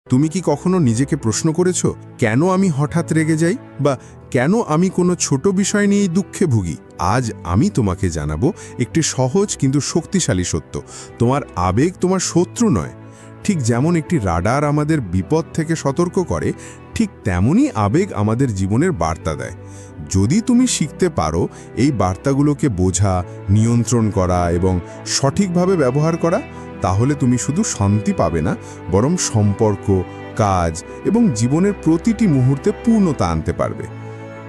তুমি কি কখনো নিজেকে প্রশ্ন করেছ, কেন আমি হঠাৎ রেগে যাই, বা কেন আমি কোনো ছোট বিষয় নিয়েই দুঃখে ভুগি? আজ আমি তোমাকে জানাবো একটি সহজ কিন্তু শক্তিশালী সত্য। তোমার আবেগ তোমার শত্রু নয়। ঠিক যেমন একটি রাডার আমাদের বিপদ থেকে সতর্ক করে, ঠিক তেমনই আবেগ আমাদের জীবনের বার্তা দেয়। যদি তুমি শিখতে পারো এই বার্তাগুলোকে বোঝা, নিয়ন্ত্রণ করা এবং সঠিকভাবে ব্যবহার করা, তাহলে তুমি শুধু শান্তি পাবে না, বরং সম্পর্ক, কাজ এবং জীবনের প্রতিটি মুহূর্তে পূর্ণতা আনতে পারবে।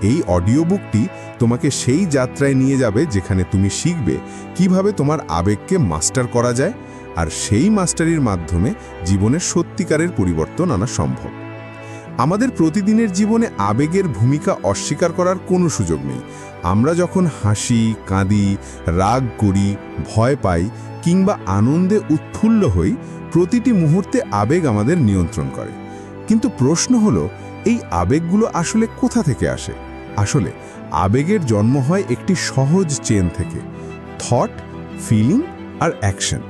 এই অডিও বুকটি তোমাকে সেই যাত্রায় নিয়ে যাবে যেখানে তুমি শিখবে কিভাবে তোমার আবেগকে মাস্টার করা যায়, আর সেই মাস্টারির মাধ্যমে জীবনের সত্যিকারের পরিবর্তন আনা সম্ভব। আমাদের প্রতিদিনের জীবনে আবেগের ভূমিকা অস্বীকার করার কোনো সুযোগ নেই। আমরা যখন হাসি, কাঁদি, রাগ করি, ভয় পাই কিংবা আনন্দে উৎফুল্ল হই, প্রতিটি মুহূর্তে আবেগ আমাদের নিয়ন্ত্রণ করে। কিন্তু প্রশ্ন হলো, এই আবেগগুলো আসলে কোথা থেকে আসে? আসলে আবেগের জন্ম হয় একটি সহজ চেন থেকে: থট, ফিলিং আর অ্যাকশন।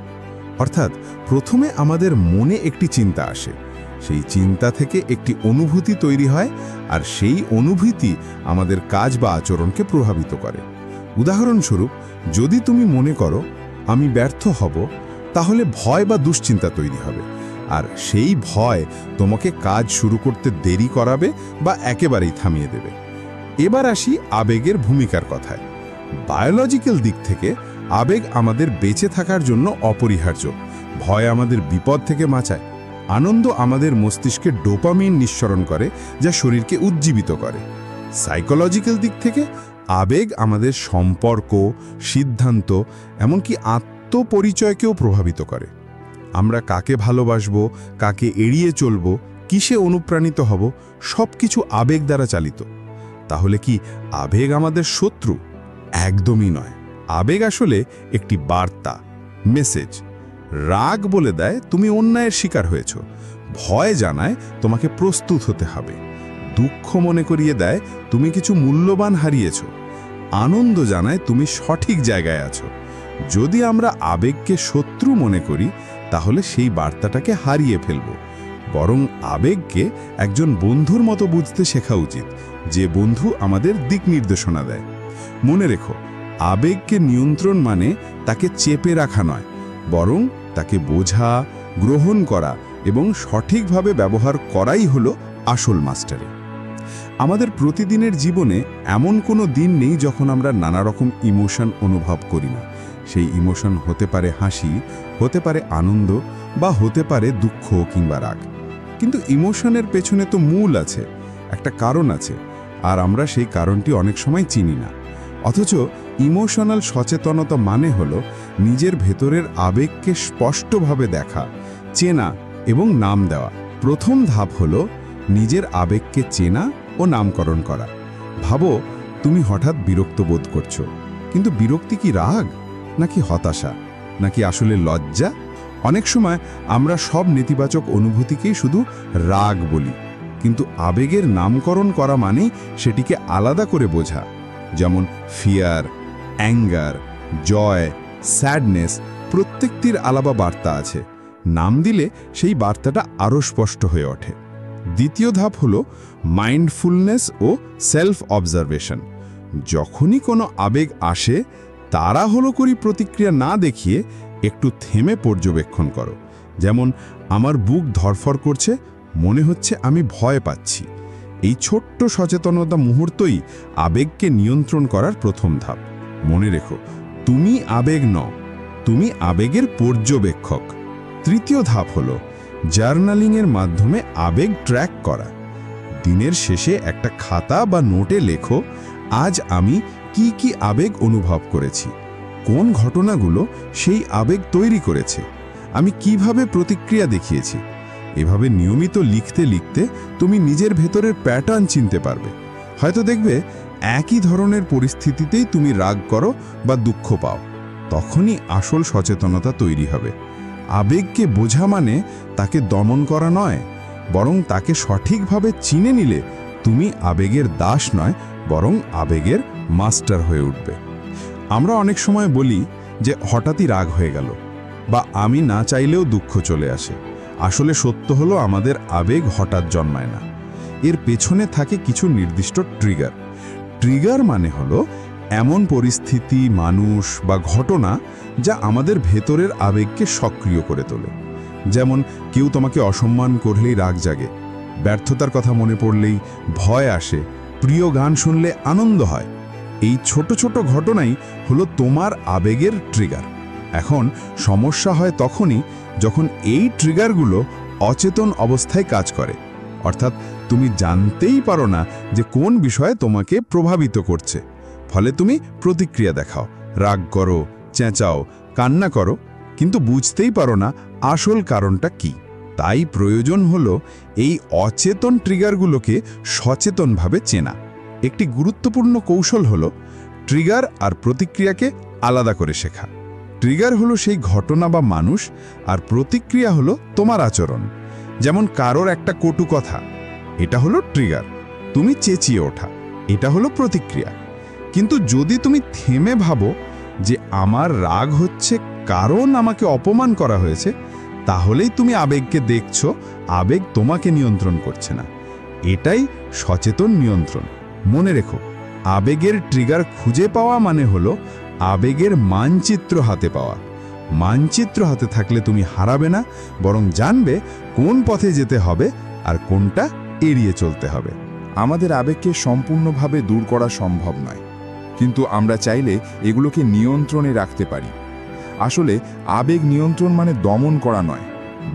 অর্থাৎ প্রথমে আমাদের মনে একটি চিন্তা আসে, সেই চিন্তা থেকে একটি অনুভূতি তৈরি হয়, আর সেই অনুভূতি আমাদের কাজ বা আচরণকে প্রভাবিত করে। উদাহরণস্বরূপ, যদি তুমি মনে করো আমি ব্যর্থ হব, তাহলে ভয় বা দুশ্চিন্তা তৈরি হবে, আর সেই ভয় তোমাকে কাজ শুরু করতে দেরি করাবে বা একেবারেই থামিয়ে দেবে। এবার আসি আবেগের ভূমিকার কথায়। বায়োলজিক্যাল দিক থেকে আবেগ আমাদের বেঁচে থাকার জন্য অপরিহার্য। ভয় আমাদের বিপদ থেকে বাঁচায়। আনন্দ আমাদের মস্তিষ্কে ডোপামিন নিঃসরণ করে, যা শরীরকে উজ্জীবিত করে। সাইকোলজিক্যাল দিক থেকে আবেগ আমাদের সম্পর্ক, সিদ্ধান্ত, এমনকি আত্মপরিচয়কেও প্রভাবিত করে। আমরা কাকে ভালোবাসবো, কাকে এড়িয়ে চলব, কিসে অনুপ্রাণিত হব, সব কিছু আবেগ দ্বারা চালিত। তাহলে কি আবেগ আমাদের শত্রু? একদমই নয়। আবেগ আসলে একটি বার্তা, মেসেজ। রাগ বলে দেয় তুমি অন্যায়ের শিকার হয়েছ। ভয় জানায় তোমাকে প্রস্তুত হতে হবে। দুঃখ মনে করিয়ে দেয় তুমি কিছু মূল্যবান হারিয়েছ। আনন্দ জানায় তুমি সঠিক জায়গায় আছো। যদি আমরা আবেগকে শত্রু মনে করি, তাহলে সেই বার্তাটাকে হারিয়ে ফেলব। বরং আবেগকে একজন বন্ধুর মতো বুঝতে শেখা উচিত, যে বন্ধু আমাদের দিক নির্দেশনা দেয়। মনে রেখো, আবেগকে নিয়ন্ত্রণ মানে তাকে চেপে রাখা নয়, বরং তাকে বোঝা, গ্রহণ করা এবং সঠিকভাবে ব্যবহার করাই হলো আসল মাস্টারি। আমাদের প্রতিদিনের জীবনে এমন কোনো দিন নেই যখন আমরা নানা রকম ইমোশন অনুভব করি না। সেই ইমোশন হতে পারে হাসি, হতে পারে আনন্দ, বা হতে পারে দুঃখ কিংবা রাগ। কিন্তু ইমোশনের পেছনে তো মূল আছে, একটা কারণ আছে, আর আমরা সেই কারণটি অনেক সময় চিনি না। অথচ ইমোশনাল সচেতনতা মানে হলো নিজের ভেতরের আবেগকে স্পষ্টভাবে দেখা, চেনা এবং নাম দেওয়া। প্রথম ধাপ হলো নিজের আবেগকে চেনা ও নামকরণ করা। ভাবো, তুমি হঠাৎ বিরক্ত বোধ করছো, কিন্তু বিরক্তি কি রাগ, নাকি হতাশা, নাকি আসলে লজ্জা? অনেক সময় আমরা সব নেতিবাচক অনুভূতিকেই শুধু রাগ বলি, কিন্তু আবেগের নামকরণ করা মানে সেটিকে আলাদা করে বোঝা। যেমন ফিয়ার, অ্যাঙ্গার, জয়, স্যাডনেস, প্রত্যেকটির আলাদা বার্তা আছে। নাম দিলে সেই বার্তাটা আরও স্পষ্ট হয়ে ওঠে। দ্বিতীয় ধাপ হলো মাইন্ডফুলনেস ও সেলফ অবজারভেশন। যখনই কোনো আবেগ আসে, তাড়াহুড়ো করে প্রতিক্রিয়া না দেখিয়ে একটু থেমে পর্যবেক্ষণ করো। যেমন, আমার বুক ধড়ফড় করছে, মনে হচ্ছে আমি ভয় পাচ্ছি। এই ছোট্ট সচেতনতা মুহূর্তই আবেগকে নিয়ন্ত্রণ করার প্রথম ধাপ। মনে রেখো, তুমি আবেগ নও, তুমি আবেগের পর্যবেক্ষক। তৃতীয় ধাপ হলো জার্নালিংয়ের মাধ্যমে আবেগ ট্র্যাক করা। দিনের শেষে একটা খাতা বা নোটে লেখো, আজ আমি কি কি আবেগ অনুভব করেছি, কোন ঘটনাগুলো সেই আবেগ তৈরি করেছে, আমি কিভাবে প্রতিক্রিয়া দেখিয়েছি। এভাবে নিয়মিত লিখতে লিখতে তুমি নিজের ভেতরের প্যাটার্ন চিনতে পারবে। হয়তো দেখবে একই ধরনের পরিস্থিতিতেই তুমি রাগ করো বা দুঃখ পাও। তখনই আসল সচেতনতা তৈরি হবে। আবেগকে বোঝা মানে তাকে দমন করা নয়, বরং তাকে সঠিকভাবে চিনে নিলে তুমি আবেগের দাস নয়, বরং আবেগের মাস্টার হয়ে উঠবে। আমরা অনেক সময় বলি যে হঠাৎই রাগ হয়ে গেল, বা আমি না চাইলেও দুঃখ চলে আসে। আসলে সত্য হলো আমাদের আবেগ হঠাৎ জন্মায় না, এর পেছনে থাকে কিছু নির্দিষ্ট ট্রিগার। ট্রিগার মানে হলো এমন পরিস্থিতি, মানুষ বা ঘটনা যা আমাদের ভেতরের আবেগকে সক্রিয় করে তোলে। যেমন কেউ তোমাকে অসম্মান করলেই রাগ জাগে, ব্যর্থতার কথা মনে পড়লেই ভয় আসে, প্রিয় গান শুনলে আনন্দ হয়। এই ছোট ছোট ঘটনাই হলো তোমার আবেগের ট্রিগার। এখন সমস্যা হয় তখনই যখন এই ট্রিগারগুলো অচেতন অবস্থায় কাজ করে, অর্থাৎ তুমি জানতেই পারো না যে কোন বিষয়ে তোমাকে প্রভাবিত করছে। ফলে তুমি প্রতিক্রিয়া দেখাও, রাগ করো, চেঁচাও, কান্না করো, কিন্তু বুঝতেই পারো না আসল কারণটা কি। তাই প্রয়োজন হলো এই অচেতন ট্রিগারগুলোকে সচেতনভাবে চেনা। একটি গুরুত্বপূর্ণ কৌশল হলো ট্রিগার আর প্রতিক্রিয়াকে আলাদা করে শেখা। ট্রিগার হলো সেই ঘটনা বা মানুষ, আর প্রতিক্রিয়া হলো তোমার আচরণ। যেমন কারোর একটা কটু কথা, এটা হলো ট্রিগার, তুমি চেঁচিয়ে ওঠা, এটা হলো প্রতিক্রিয়া। কিন্তু যদি তুমি থেমে ভাবো যে আমার রাগ হচ্ছে কারণ আমাকে অপমান করা হয়েছে, তাহলেই তুমি আবেগকে দেখছো, আবেগ তোমাকে নিয়ন্ত্রণ করছে না। এটাই সচেতন নিয়ন্ত্রণ। মনে রেখো, আবেগের ট্রিগার খুঁজে পাওয়া মানে হলো আবেগের মানচিত্র হাতে পাওয়া। মানচিত্র হাতে থাকলে তুমি হারাবে না, বরং জানবে কোন পথে যেতে হবে আর কোনটা এড়িয়ে চলতে হবে। আমাদের আবেগকে সম্পূর্ণভাবে দূর করা সম্ভব নয়, কিন্তু আমরা চাইলে এগুলোকে নিয়ন্ত্রণে রাখতে পারি। আসলে আবেগ নিয়ন্ত্রণ মানে দমন করা নয়,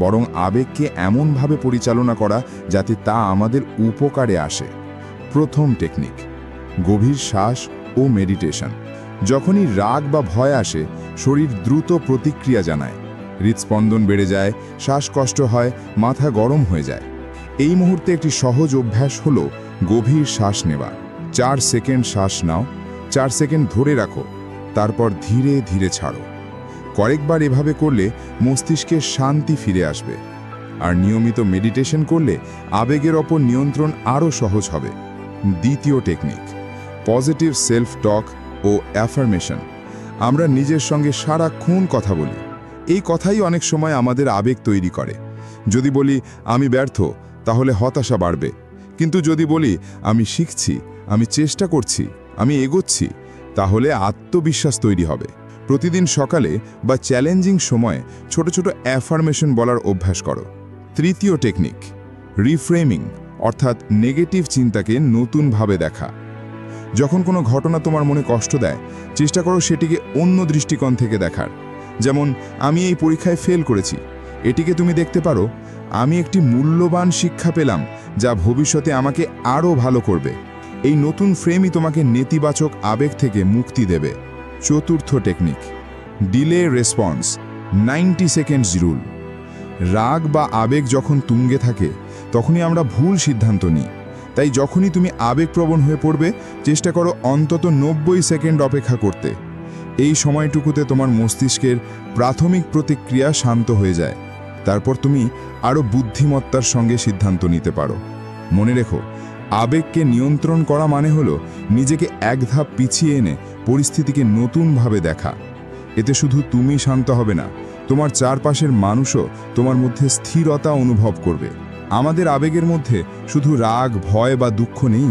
বরং আবেগকে এমনভাবে পরিচালনা করা যাতে তা আমাদের উপকারে আসে। প্রথম টেকনিক, গভীর শ্বাস ও মেডিটেশন। যখনই রাগ বা ভয় আসে, শরীর দ্রুত প্রতিক্রিয়া জানায়। হৃদস্পন্দন বেড়ে যায়, শ্বাসকষ্ট হয়, মাথা গরম হয়ে যায়। এই মুহূর্তে একটি সহজ অভ্যাস হলো গভীর শ্বাস নেওয়া। 4 সেকেন্ড শ্বাস নাও, 4 সেকেন্ড ধরে রাখো, তারপর ধীরে ধীরে ছাড়ো। কয়েকবার এভাবে করলে মস্তিষ্কে শান্তি ফিরে আসবে। আর নিয়মিত মেডিটেশন করলে আবেগের ওপর নিয়ন্ত্রণ আরও সহজ হবে। দ্বিতীয় টেকনিক, পজিটিভ সেলফ টক ও অ্যাফার্মেশন। আমরা নিজের সঙ্গে সারাক্ষণ কথা বলি। এই কথাই অনেক সময় আমাদের আবেগ তৈরি করে। যদি বলি আমি ব্যর্থ, তাহলে হতাশা বাড়বে। কিন্তু যদি বলি আমি শিখছি, আমি চেষ্টা করছি, আমি এগোচ্ছি, তাহলে আত্মবিশ্বাস তৈরি হবে। প্রতিদিন সকালে বা চ্যালেঞ্জিং সময়ে ছোট ছোট অ্যাফার্মেশন বলার অভ্যাস করো। তৃতীয় টেকনিক, রিফ্রেমিং, অর্থাৎ নেগেটিভ চিন্তাকে নতুনভাবে দেখা। যখন কোনো ঘটনা তোমার মনে কষ্ট দেয়, চেষ্টা করো সেটিকে অন্য দৃষ্টিকোণ থেকে দেখার। যেমন আমি এই পরীক্ষায় ফেল করেছি, এটিকে তুমি দেখতে পারো আমি একটি মূল্যবান শিক্ষা পেলাম যা ভবিষ্যতে আমাকে আরও ভালো করবে। এই নতুন ফ্রেমই তোমাকে নেতিবাচক আবেগ থেকে মুক্তি দেবে। চতুর্থ technique, delay response, 90 seconds rule. রাগ বা আবেগ যখন তুঙ্গে থাকে, তখনই আমরা ভুল সিদ্ধান্ত নিই। তাই যখনই তুমি আবেগপ্রবণ হয়ে পড়বে, চেষ্টা করো অন্তত 90 সেকেন্ড অপেক্ষা করতে। এই সময়টুকুতে তোমার মস্তিষ্কের প্রাথমিক প্রতিক্রিয়া শান্ত হয়ে যায়। তারপর তুমি আরও বুদ্ধিমত্তার সঙ্গে সিদ্ধান্ত নিতে পারো। মনে রেখো, আবেগকে নিয়ন্ত্রণ করা মানে হলো নিজেকে এক ধাপ পিছিয়ে এনে পরিস্থিতিকে নতুনভাবে দেখা। এতে শুধু তুমি শান্ত হবে না, তোমার চারপাশের মানুষও তোমার মধ্যে স্থিরতা অনুভব করবে। আমাদের আবেগের মধ্যে শুধু রাগ, ভয় বা দুঃখ নেই।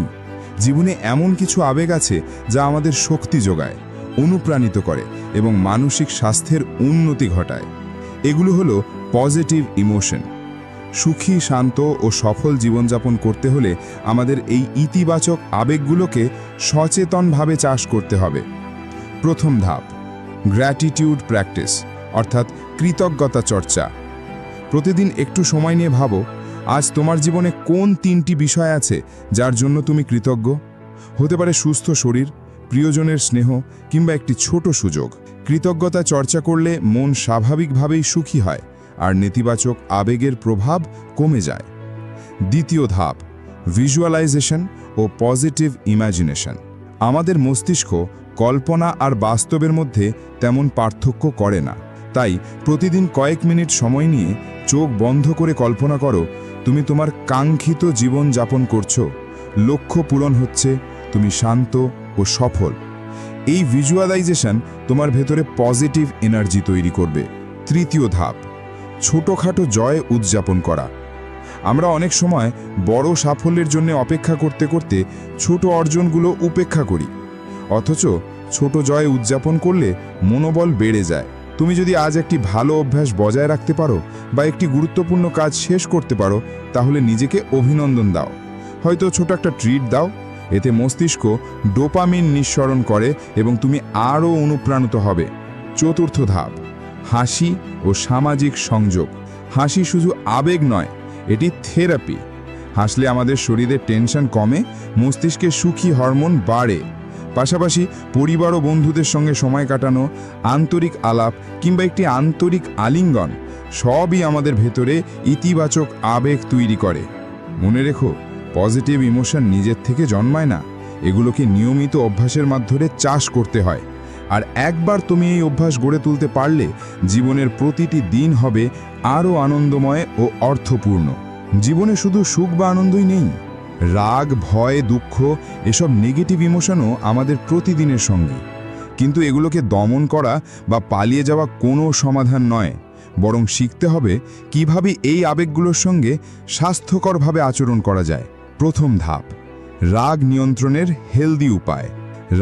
জীবনে এমন কিছু আবেগ আছে যা আমাদের শক্তি যোগায়, অনুপ্রাণিত করে এবং মানসিক স্বাস্থ্যের উন্নতি ঘটায়। এগুলো হলো পজিটিভ ইমোশন। সুখী, শান্ত ও সফল জীবনযাপন করতে হলে আমাদের এই ইতিবাচক আবেগগুলোকে সচেতনভাবে চাষ করতে হবে। প্রথম ধাপ, গ্র্যাটিটিউড প্র্যাকটিস, অর্থাৎ কৃতজ্ঞতা চর্চা। প্রতিদিন একটু সময় নিয়ে ভাবো, আজ তোমার জীবনে কোন 3টি বিষয় আছে যার জন্য তুমি কৃতজ্ঞ। হতে পারে সুস্থ শরীর, প্রিয়জনের স্নেহ কিংবা একটি ছোট সুযোগ। কৃতজ্ঞতা চর্চা করলে মন স্বাভাবিকভাবেই সুখী হয় আর নেতিবাচক আবেগের প্রভাব কমে যায়। দ্বিতীয় ধাপ, ভিজুয়ালাইজেশন ও পজিটিভ ইমাজিনেশন। আমাদের মস্তিষ্ক কল্পনা আর বাস্তবের মধ্যে তেমন পার্থক্য করে না। তাই প্রতিদিন কয়েক মিনিট সময় নিয়ে চোখ বন্ধ করে কল্পনা করো তুমি তোমার কাঙ্ক্ষিত জীবন যাপন করছো, লক্ষ্য পূরণ হচ্ছে, তুমি শান্ত ও সফল। এই ভিজুয়ালাইজেশন তোমার ভেতরে পজিটিভ এনার্জি তৈরি করবে। তৃতীয় ধাপ, ছোটখাটো জয় উদযাপন করা। আমরা অনেক সময় বড় সাফল্যের জন্য অপেক্ষা করতে করতে ছোট অর্জনগুলো উপেক্ষা করি, অথচ ছোট জয় উদযাপন করলে মনোবল বেড়ে যায়। তুমি যদি আজ একটি ভালো অভ্যাস বজায় রাখতে পারো বা একটি গুরুত্বপূর্ণ কাজ শেষ করতে পারো, তাহলে নিজেকে অভিনন্দন দাও। হয়তো ছোট একটা ট্রিট দাও। এতে মস্তিষ্ক ডোপামিন নিঃসরণ করে এবং তুমি আরও অনুপ্রাণিত হবে। চতুর্থ ধাপ, হাসি ও সামাজিক সংযোগ। হাসি শুধু আবেগ নয়, এটি থেরাপি। হাসলে আমাদের শরীরে টেনশন কমে, মস্তিষ্কে সুখী হরমোন বাড়ে। পাশাপাশি পরিবার ও বন্ধুদের সঙ্গে সময় কাটানো, আন্তরিক আলাপ কিংবা একটি আন্তরিক আলিঙ্গন সবই আমাদের ভেতরে ইতিবাচক আবেগ তৈরি করে। মনে রেখো, পজিটিভ ইমোশন নিজের থেকে জন্মায় না, এগুলোকে নিয়মিত অভ্যাসের মাধ্যমে চাষ করতে হয়। আর একবার তুমি এই অভ্যাস গড়ে তুলতে পারলে জীবনের প্রতিটি দিন হবে আরও আনন্দময় ও অর্থপূর্ণ। জীবনে শুধু সুখ বা আনন্দই নেই, রাগ, ভয়, দুঃখ এসব নেগেটিভ ইমোশনও আমাদের প্রতিদিনের সঙ্গী। কিন্তু এগুলোকে দমন করা বা পালিয়ে যাওয়া কোনো সমাধান নয়, বরং শিখতে হবে কিভাবে এই আবেগগুলোর সঙ্গে স্বাস্থ্যকরভাবে আচরণ করা যায়। প্রথম ধাপ, রাগ নিয়ন্ত্রণের হেলদি উপায়।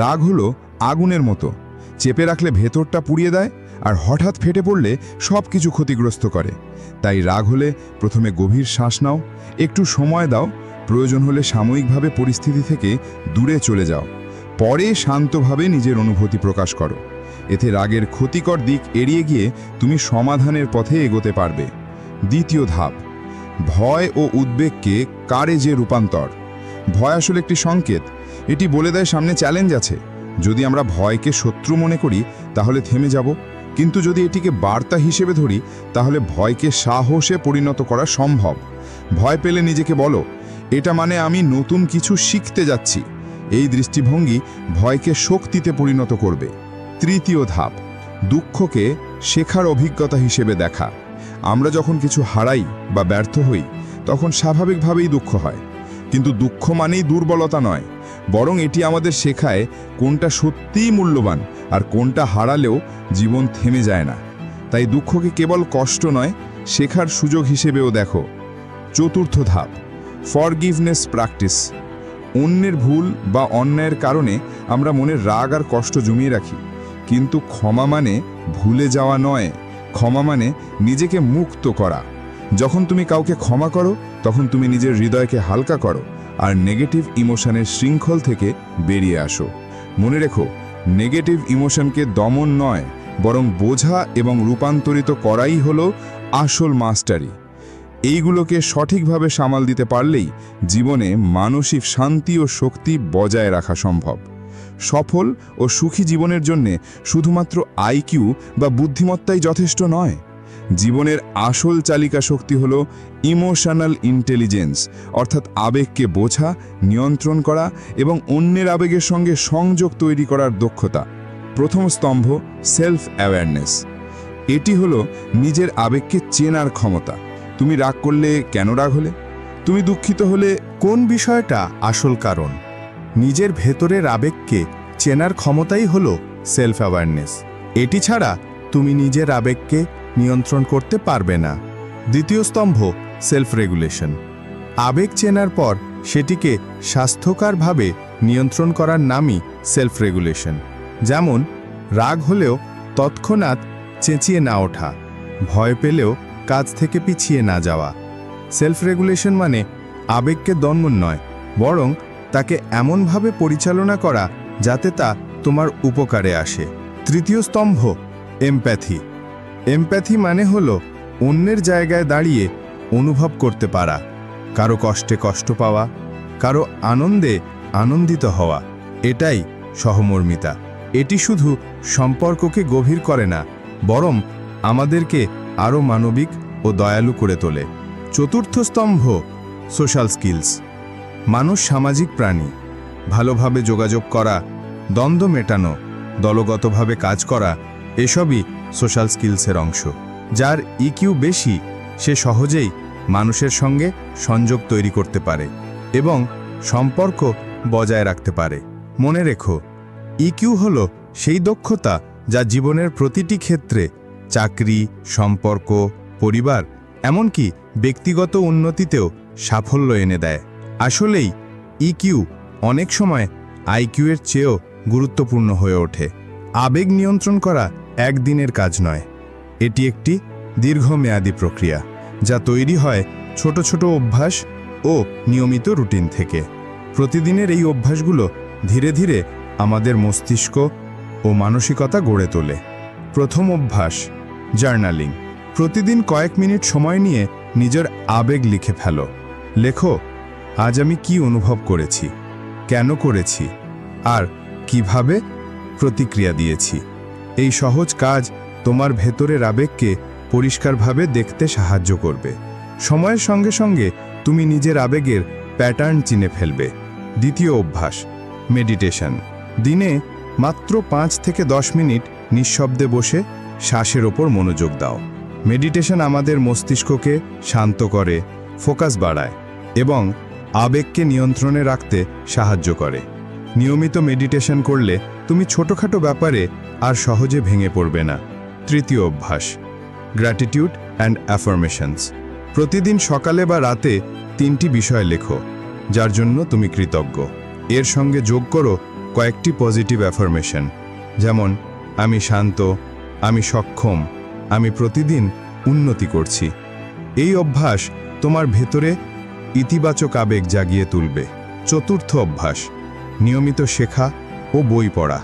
রাগ হলো আগুনের মতো, চেপে রাখলে ভেতরটা পুড়িয়ে দেয় আর হঠাৎ ফেটে পড়লে সব কিছু ক্ষতিগ্রস্ত করে। তাই রাগ হলে প্রথমে গভীর শ্বাস নাও, একটু সময় দাও, প্রয়োজন হলে সাময়িকভাবে পরিস্থিতি থেকে দূরে চলে যাও, পরে শান্তভাবে নিজের অনুভূতি প্রকাশ করো। এতে রাগের ক্ষতিকর দিক এড়িয়ে গিয়ে তুমি সমাধানের পথে এগোতে পারবে। দ্বিতীয় ধাপ, ভয় ও উদ্বেগকে কারেজে রূপান্তর। ভয় আসলে একটি সংকেত, এটি বলে দেয় সামনে চ্যালেঞ্জ আছে। যদি আমরা ভয়কে শত্রু মনে করি তাহলে থেমে যাব, কিন্তু যদি এটিকে বার্তা হিসেবে ধরি তাহলে ভয়কে সাহসে পরিণত করা সম্ভব। ভয় পেলে নিজেকে বলো, এটা মানে আমি নতুন কিছু শিখতে যাচ্ছি। এই দৃষ্টিভঙ্গি ভয়কে শক্তিতে পরিণত করবে। তৃতীয় ধাপ, দুঃখকে শেখার অভিজ্ঞতা হিসেবে দেখা। আমরা যখন কিছু হারাই বা ব্যর্থ হই তখন স্বাভাবিকভাবেই দুঃখ হয়, কিন্তু দুঃখ মানেই দুর্বলতা নয়, বরং এটি আমাদের শেখায় কোনটা সত্যিই মূল্যবান আর কোনটা হারালেও জীবন থেমে যায় না। তাই দুঃখকে কেবল কষ্ট নয়, শেখার সুযোগ হিসেবেও দেখো। চতুর্থ ধাপ, ফরগিভনেস প্র্যাকটিস। অন্যের ভুল বা অন্যায়ের কারণে আমরা মনের রাগ আর কষ্ট জমিয়ে রাখি, কিন্তু ক্ষমা মানে ভুলে যাওয়া নয়, ক্ষমা মানে নিজেকে মুক্ত করা। যখন তুমি কাউকে ক্ষমা করো তখন তুমি নিজের হৃদয়কে হালকা করো আর নেগেটিভ ইমোশনের শৃঙ্খল থেকে বেরিয়ে আসো। মনে রেখো, নেগেটিভ ইমোশনকে দমন নয়, বরং বোঝা এবং রূপান্তরিত করাই হলো আসল মাস্টারি। এইগুলোকে সঠিকভাবে সামাল দিতে পারলেই জীবনে মানসিক শান্তি ও শক্তি বজায় রাখা সম্ভব। সফল ও সুখী জীবনের জন্যে শুধুমাত্র আইকিউ বা বুদ্ধিমত্তাই যথেষ্ট নয়। জীবনের আসল চালিকা শক্তি হল ইমোশনাল ইন্টেলিজেন্স, অর্থাৎ আবেগকে বোঝা, নিয়ন্ত্রণ করা এবং অন্যের আবেগের সঙ্গে সংযোগ তৈরি করার দক্ষতা। প্রথম স্তম্ভ, সেলফ অ্যাওয়ারনেস। এটি হলো নিজের আবেগকে চেনার ক্ষমতা। তুমি রাগ করলে কেন রাগ হলে? তুমি দুঃখিত হলে কোন বিষয়টা আসল কারণ? নিজের ভেতরের আবেগকে চেনার ক্ষমতাই হলো সেলফ অ্যাওয়ারনেস। এটি ছাড়া তুমি নিজের আবেগকে নিয়ন্ত্রণ করতে পারবে না। দ্বিতীয় স্তম্ভ, সেলফ রেগুলেশন। আবেগ চেনার পর সেটিকে স্বাস্থ্যকরভাবে নিয়ন্ত্রণ করার নামই সেলফ রেগুলেশন। যেমন রাগ হলেও তৎক্ষণাৎ চেঁচিয়ে না ওঠা, ভয় পেলেও কাজ থেকে পিছিয়ে না যাওয়া। সেলফ রেগুলেশন মানে আবেগকে দমন নয়, বরং তাকে এমনভাবে পরিচালনা করা যাতে তা তোমার উপকারে আসে। তৃতীয় স্তম্ভ, এমপ্যাথি। এমপ্যাথি মানে হলো অন্যের জায়গায় দাঁড়িয়ে অনুভব করতে পারা, কারো কষ্টে কষ্ট পাওয়া, কারো আনন্দে আনন্দিত হওয়া। এটাই সহমর্মিতা। এটি শুধু সম্পর্ককে গভীর করে না, বরং আমাদেরকে আরও মানবিক ও দয়ালু করে তোলে। চতুর্থ স্তম্ভ, সোশ্যাল স্কিলস। মানুষ সামাজিক প্রাণী। ভালোভাবে যোগাযোগ করা, দ্বন্দ্ব মেটানো, দলগতভাবে কাজ করা এসবই সোশ্যাল স্কিলসের অংশ। যার ইকিউ বেশি সে সহজেই মানুষের সঙ্গে সংযোগ তৈরি করতে পারে এবং সম্পর্ক বজায় রাখতে পারে। মনে রেখো, ইকিউ হলো সেই দক্ষতা যা জীবনের প্রতিটি ক্ষেত্রে, চাকরি, সম্পর্ক, পরিবার, এমনকি ব্যক্তিগত উন্নতিতেও সাফল্য এনে দেয়। আসলেই ইকিউ অনেক সময় আইকিউ এর চেয়েও গুরুত্বপূর্ণ হয়ে ওঠে। আবেগ নিয়ন্ত্রণ করা একদিনের কাজ নয়, এটি একটি দীর্ঘমেয়াদী প্রক্রিয়া যা তৈরি হয় ছোট ছোট অভ্যাস ও নিয়মিত রুটিন থেকে। প্রতিদিনের এই অভ্যাসগুলো ধীরে ধীরে আমাদের মস্তিষ্ক ও মানসিকতা গড়ে তোলে। প্রথম অভ্যাস, জার্নালিং। প্রতিদিন কয়েক মিনিট সময় নিয়ে নিজের আবেগ লিখে ফেলো। লেখো, আজ আমি কি অনুভব করেছি, কেন করেছি, আর কিভাবে প্রতিক্রিয়া দিয়েছি। এই সহজ কাজ তোমার ভেতরের আবেগকে পরিষ্কারভাবে দেখতে সাহায্য করবে। সময়ের সঙ্গে সঙ্গে তুমি নিজের আবেগের প্যাটার্ন চিনে ফেলবে। দ্বিতীয় অভ্যাস, মেডিটেশন। দিনে মাত্র 5 থেকে 10 মিনিট নিঃশব্দে বসে শ্বাসের ওপর মনোযোগ দাও। মেডিটেশন আমাদের মস্তিষ্ককে শান্ত করে, ফোকাস বাড়ায় এবং আবেগকে নিয়ন্ত্রণে রাখতে সাহায্য করে। নিয়মিত মেডিটেশন করলে তুমি ছোটখাটো ব্যাপারে আর সহজে ভেঙে পড়বে না। তৃতীয় অভ্যাস, গ্র্যাটিটিউড অ্যান্ড অ্যাফার্মেশনস। প্রতিদিন সকালে বা রাতে 3টি বিষয় লেখো যার জন্য তুমি কৃতজ্ঞ। এর সঙ্গে যোগ করো কয়েকটি পজিটিভ অ্যাফার্মেশন, যেমন আমি শান্ত, আমি সক্ষম, আমি প্রতিদিন উন্নতি করছি। এই অভ্যাস তোমার ভেতরে ইতিবাচক আবেগ জাগিয়ে তুলবে। চতুর্থ অভ্যাস, নিয়মিত শেখা ও বই পড়া।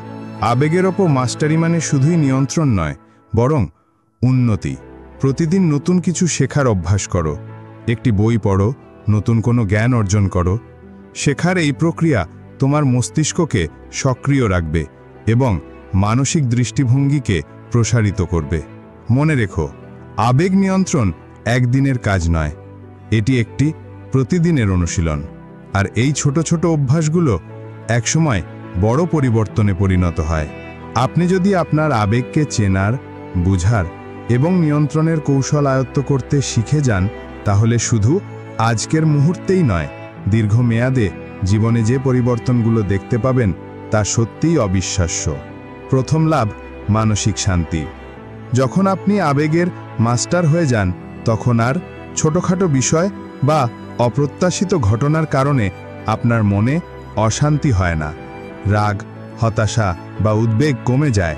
আবেগের ওপর মাস্টারি মানে শুধুই নিয়ন্ত্রণ নয়, বরং উন্নতি। প্রতিদিন নতুন কিছু শেখার অভ্যাস করো। একটি বই পড়ো, নতুন কোনো জ্ঞান অর্জন করো। শেখার এই প্রক্রিয়া তোমার মস্তিষ্ককে সক্রিয় রাখবে এবং মানসিক দৃষ্টিভঙ্গিকে প্রসারিত করবে। মনে রেখো, আবেগ নিয়ন্ত্রণ একদিনের কাজ নয়, এটি একটি প্রতিদিনের অনুশীলন। আর এই ছোট ছোট অভ্যাসগুলো একসময় বড় পরিবর্তনে পরিণত হয়। আপনি যদি আপনার আবেগকে চেনার, বুঝার এবং নিয়ন্ত্রণের কৌশল আয়ত্ত করতে শিখে যান, তাহলে শুধু আজকের মুহূর্তেই নয়, দীর্ঘমেয়াদে জীবনে যে পরিবর্তনগুলো দেখতে পাবেন তা সত্যিই অবিশ্বাস্য। প্রথম লাভ, মানসিক শান্তি। যখন আপনি আবেগের মাস্টার হয়ে যান, তখন আর ছোটখাটো বিষয় বা অপ্রত্যাশিত ঘটনার কারণে আপনার মনে অশান্তি হয় না। রাগ, হতাশা বা উদ্বেগ কমে যায়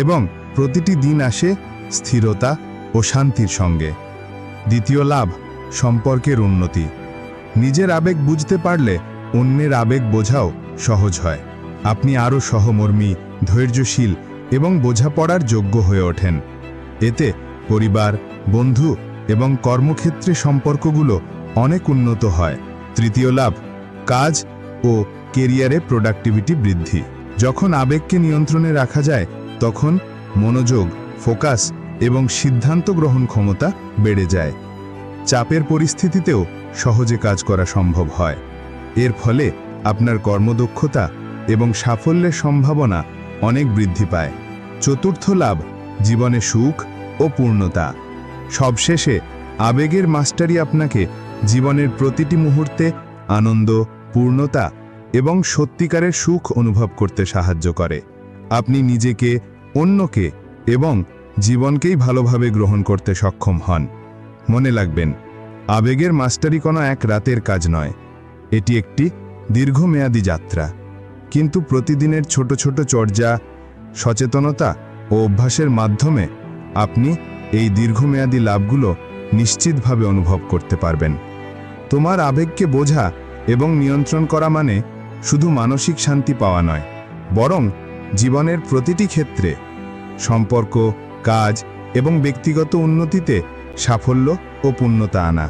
এবং প্রতিটি দিন আসে স্থিরতা ও শান্তির সঙ্গে। দ্বিতীয় লাভ, সম্পর্কের উন্নতি। নিজের আবেগ বুঝতে পারলে অন্যের আবেগ বোঝাও সহজ হয়। আপনি আরও সহমর্মী, ধৈর্যশীল এবং বোঝাপড়ার যোগ্য হয়ে ওঠেন। এতে পরিবার, বন্ধু এবং কর্মক্ষেত্রে সম্পর্কগুলো অনেক উন্নত হয়। তৃতীয় লাভ, কাজ ও কেরিয়ারে প্রোডাক্টিভিটি বৃদ্ধি। যখন আবেগকে নিয়ন্ত্রণে রাখা যায়, তখন মনোযোগ, ফোকাস এবং সিদ্ধান্ত গ্রহণ ক্ষমতা বেড়ে যায়। চাপের পরিস্থিতিতেও সহজে কাজ করা সম্ভব হয়। এর ফলে আপনার কর্মদক্ষতা এবং সাফল্যের সম্ভাবনা অনেক বৃদ্ধি পায়। চতুর্থ লাভ, জীবনে সুখ ও পূর্ণতা। সবশেষে আবেগের মাস্টারি আপনাকে জীবনের প্রতিটি মুহূর্তে আনন্দ, পূর্ণতা এবং সত্যিকারের সুখ অনুভব করতে সাহায্য করে। আপনি নিজেকে, অন্যকে এবং জীবনকেই ভালোভাবে গ্রহণ করতে সক্ষম হন। মনে রাখবেন, আবেগের মাস্টারি কোনো এক রাতের কাজ নয়, এটি একটি দীর্ঘমেয়াদী যাত্রা। কিন্তু প্রতিদিনের ছোট ছোট চর্চা, সচেতনতা ও অভ্যাসের মাধ্যমে আপনি এই দীর্ঘমেয়াদী লাভগুলো নিশ্চিতভাবে অনুভব করতে পারবেন। তোমার আবেগকে বোঝা এবং নিয়ন্ত্রণ করা মানে শুধু মানসিক শান্তি পাওয়া নয়, বরং জীবনের প্রতিটি ক্ষেত্রে সম্পর্ক, কাজ এবং ব্যক্তিগত উন্নতিতে সাফল্য ও পূর্ণতা আনা।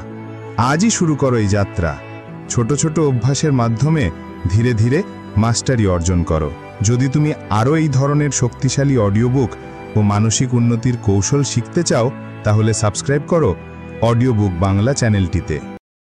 আজই শুরু করো এই যাত্রা। ছোট ছোট অভ্যাসের মাধ্যমে ধীরে ধীরে মাস্টারি অর্জন করো। যদি তুমি আরও এই ধরনের শক্তিশালী অডিও বুক ও মানসিক উন্নতির কৌশল শিখতে চাও, তাহলে সাবস্ক্রাইব করো অডিও বুক বাংলা চ্যানেলটিতে।